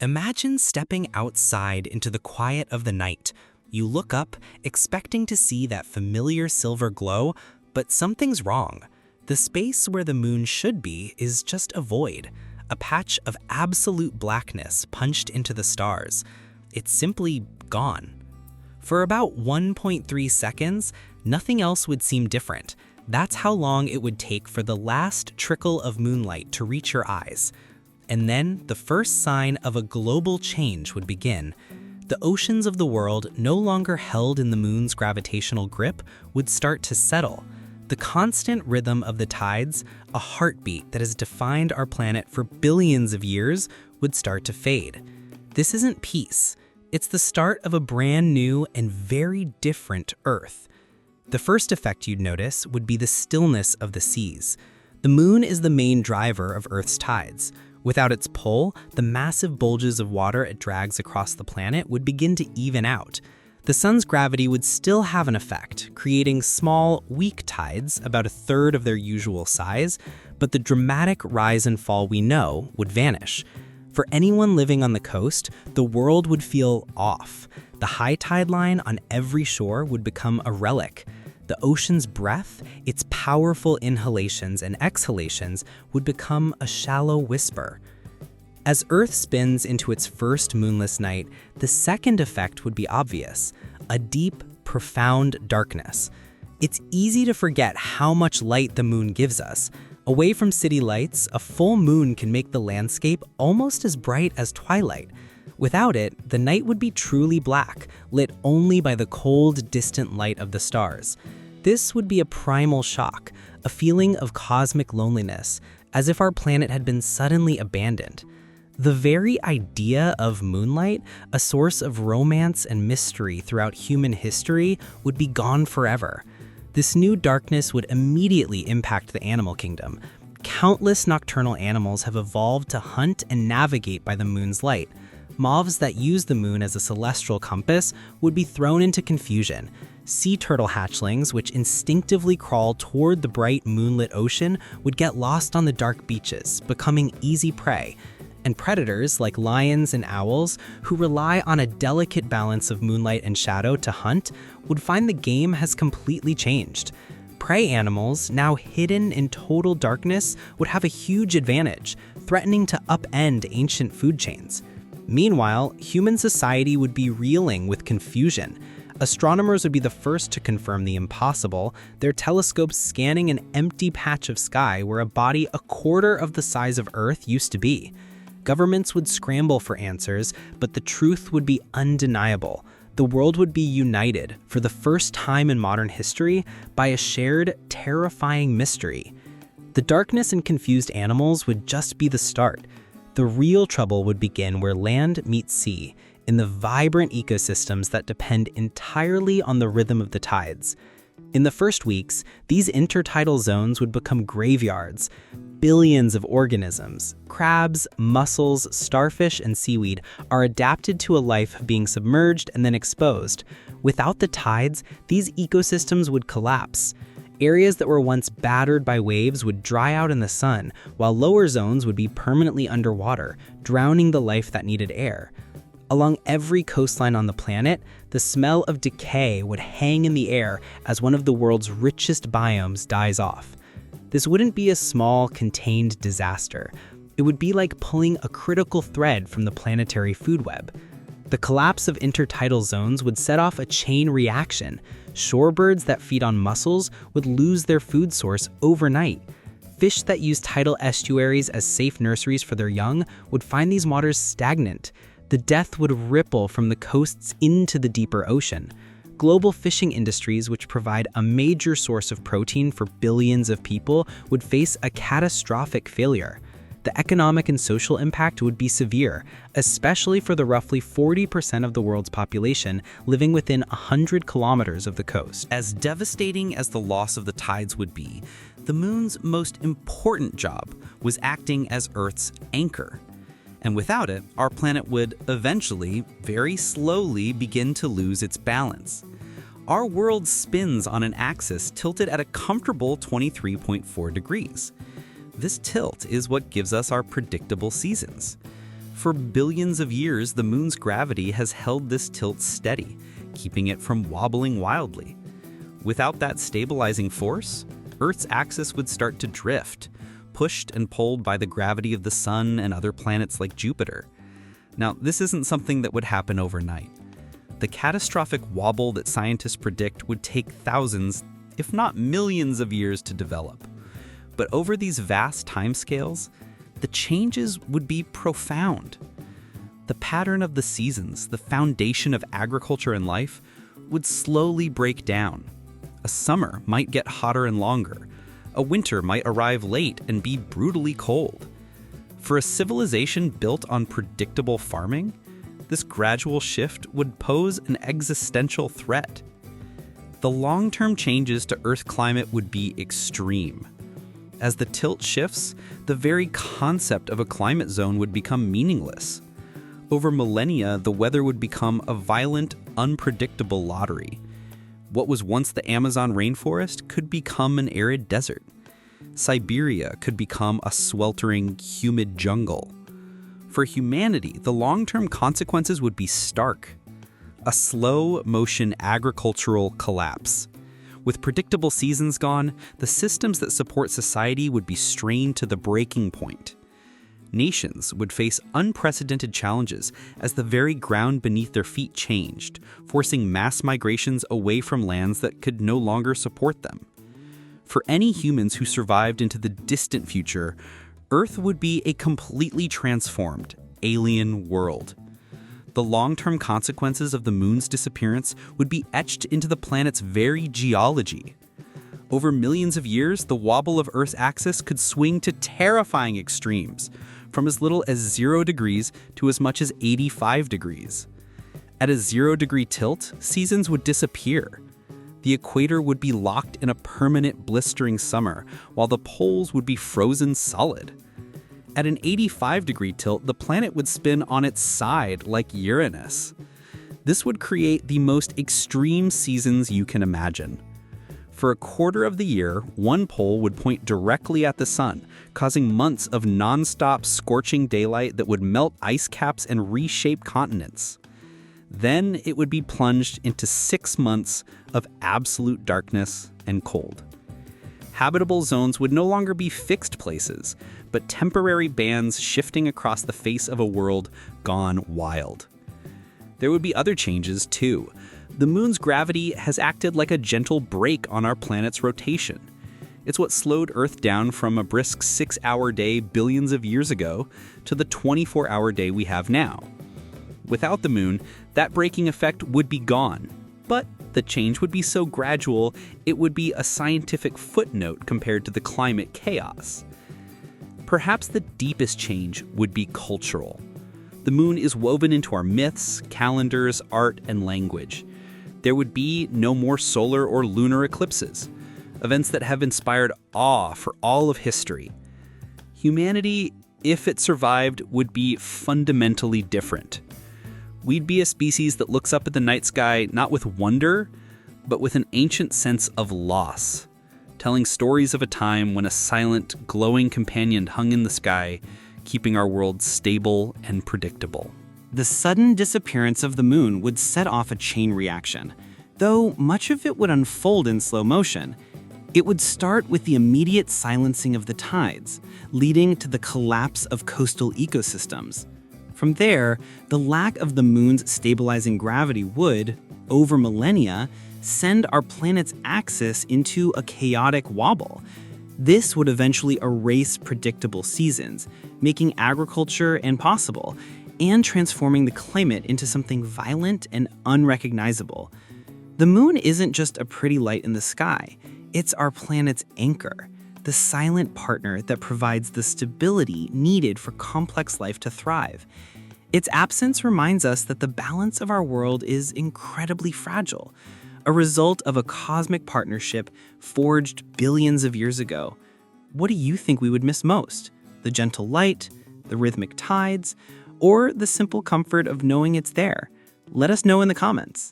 Imagine stepping outside into the quiet of the night. You look up, expecting to see that familiar silver glow, but something's wrong. The space where the moon should be is just a void, a patch of absolute blackness punched into the stars. It's simply gone. For about 1.3 seconds, nothing else would seem different. That's how long it would take for the last trickle of moonlight to reach your eyes. And then the first sign of a global change would begin. The oceans of the world, no longer held in the moon's gravitational grip, would start to settle. The constant rhythm of the tides, a heartbeat that has defined our planet for billions of years, would start to fade. This isn't peace. It's the start of a brand new and very different Earth. The first effect you'd notice would be the stillness of the seas. The moon is the main driver of Earth's tides. Without its pull, the massive bulges of water it drags across the planet would begin to even out. The sun's gravity would still have an effect, creating small, weak tides about a third of their usual size, but the dramatic rise and fall we know would vanish. For anyone living on the coast, the world would feel off. The high tide line on every shore would become a relic. The ocean's breath, its powerful inhalations and exhalations, would become a shallow whisper. As Earth spins into its first moonless night, the second effect would be obvious: a deep, profound darkness. It's easy to forget how much light the moon gives us. Away from city lights, a full moon can make the landscape almost as bright as twilight. Without it, the night would be truly black, lit only by the cold, distant light of the stars. This would be a primal shock, a feeling of cosmic loneliness, as if our planet had been suddenly abandoned. The very idea of moonlight, a source of romance and mystery throughout human history, would be gone forever. This new darkness would immediately impact the animal kingdom. Countless nocturnal animals have evolved to hunt and navigate by the moon's light. Moths that use the moon as a celestial compass would be thrown into confusion. Sea turtle hatchlings, which instinctively crawl toward the bright moonlit ocean, would get lost on the dark beaches, becoming easy prey. And predators, like lions and owls, who rely on a delicate balance of moonlight and shadow to hunt, would find the game has completely changed. Prey animals, now hidden in total darkness, would have a huge advantage, threatening to upend ancient food chains. Meanwhile, human society would be reeling with confusion. Astronomers would be the first to confirm the impossible, their telescopes scanning an empty patch of sky where a body a quarter of the size of Earth used to be. Governments would scramble for answers, but the truth would be undeniable. The world would be united, for the first time in modern history, by a shared, terrifying mystery. The darkness and confused animals would just be the start. The real trouble would begin where land meets sea, in the vibrant ecosystems that depend entirely on the rhythm of the tides. In the first weeks, these intertidal zones would become graveyards. Billions of organisms, crabs, mussels, starfish, and seaweed are adapted to a life of being submerged and then exposed. Without the tides, these ecosystems would collapse. Areas that were once battered by waves would dry out in the sun, while lower zones would be permanently underwater, drowning the life that needed air. Along every coastline on the planet, the smell of decay would hang in the air as one of the world's richest biomes dies off. This wouldn't be a small, contained disaster. It would be like pulling a critical thread from the planetary food web. The collapse of intertidal zones would set off a chain reaction. Shorebirds that feed on mussels would lose their food source overnight. Fish that use tidal estuaries as safe nurseries for their young would find these waters stagnant. The death would ripple from the coasts into the deeper ocean. Global fishing industries, which provide a major source of protein for billions of people, would face a catastrophic failure. The economic and social impact would be severe, especially for the roughly 40% of the world's population living within 100 kilometers of the coast. As devastating as the loss of the tides would be, the moon's most important job was acting as Earth's anchor. And without it, our planet would eventually, very slowly, begin to lose its balance. Our world spins on an axis tilted at a comfortable 23.4 degrees. This tilt is what gives us our predictable seasons. For billions of years, the moon's gravity has held this tilt steady, keeping it from wobbling wildly. Without that stabilizing force, Earth's axis would start to drift, pushed and pulled by the gravity of the Sun and other planets like Jupiter. Now, this isn't something that would happen overnight. The catastrophic wobble that scientists predict would take thousands, if not millions of years to develop. But over these vast timescales, the changes would be profound. The pattern of the seasons, the foundation of agriculture and life, would slowly break down. A summer might get hotter and longer. A winter might arrive late and be brutally cold. For a civilization built on predictable farming, this gradual shift would pose an existential threat. The long-term changes to Earth's climate would be extreme. As the tilt shifts, the very concept of a climate zone would become meaningless. Over millennia, the weather would become a violent, unpredictable lottery. What was once the Amazon rainforest could become an arid desert. Siberia could become a sweltering, humid jungle. For humanity, the long-term consequences would be stark. A slow-motion agricultural collapse. With predictable seasons gone, the systems that support society would be strained to the breaking point. Nations would face unprecedented challenges as the very ground beneath their feet changed, forcing mass migrations away from lands that could no longer support them. For any humans who survived into the distant future, Earth would be a completely transformed, alien world. The long-term consequences of the moon's disappearance would be etched into the planet's very geology. Over millions of years, the wobble of Earth's axis could swing to terrifying extremes, from as little as 0 degrees to as much as 85 degrees. At a 0-degree tilt, seasons would disappear. The equator would be locked in a permanent blistering summer, while the poles would be frozen solid. At an 85-degree tilt, the planet would spin on its side like Uranus. This would create the most extreme seasons you can imagine. For a quarter of the year, one pole would point directly at the sun, causing months of non-stop scorching daylight that would melt ice caps and reshape continents. Then it would be plunged into 6 months of absolute darkness and cold. Habitable zones would no longer be fixed places, but temporary bands shifting across the face of a world gone wild. There would be other changes, too. The moon's gravity has acted like a gentle brake on our planet's rotation. It's what slowed Earth down from a brisk 6-hour day billions of years ago to the 24-hour day we have now. Without the moon, that braking effect would be gone. But the change would be so gradual, it would be a scientific footnote compared to the climate chaos. Perhaps the deepest change would be cultural. The moon is woven into our myths, calendars, art, and language. There would be no more solar or lunar eclipses, events that have inspired awe for all of history. Humanity, if it survived, would be fundamentally different. We'd be a species that looks up at the night sky not with wonder, but with an ancient sense of loss, telling stories of a time when a silent, glowing companion hung in the sky, keeping our world stable and predictable. The sudden disappearance of the moon would set off a chain reaction. Though much of it would unfold in slow motion, it would start with the immediate silencing of the tides, leading to the collapse of coastal ecosystems. From there, the lack of the moon's stabilizing gravity would, over millennia, send our planet's axis into a chaotic wobble. This would eventually erase predictable seasons, making agriculture impossible, and transforming the climate into something violent and unrecognizable. The moon isn't just a pretty light in the sky, it's our planet's anchor, the silent partner that provides the stability needed for complex life to thrive. Its absence reminds us that the balance of our world is incredibly fragile, a result of a cosmic partnership forged billions of years ago. What do you think we would miss most? The gentle light, the rhythmic tides, or the simple comfort of knowing it's there? Let us know in the comments.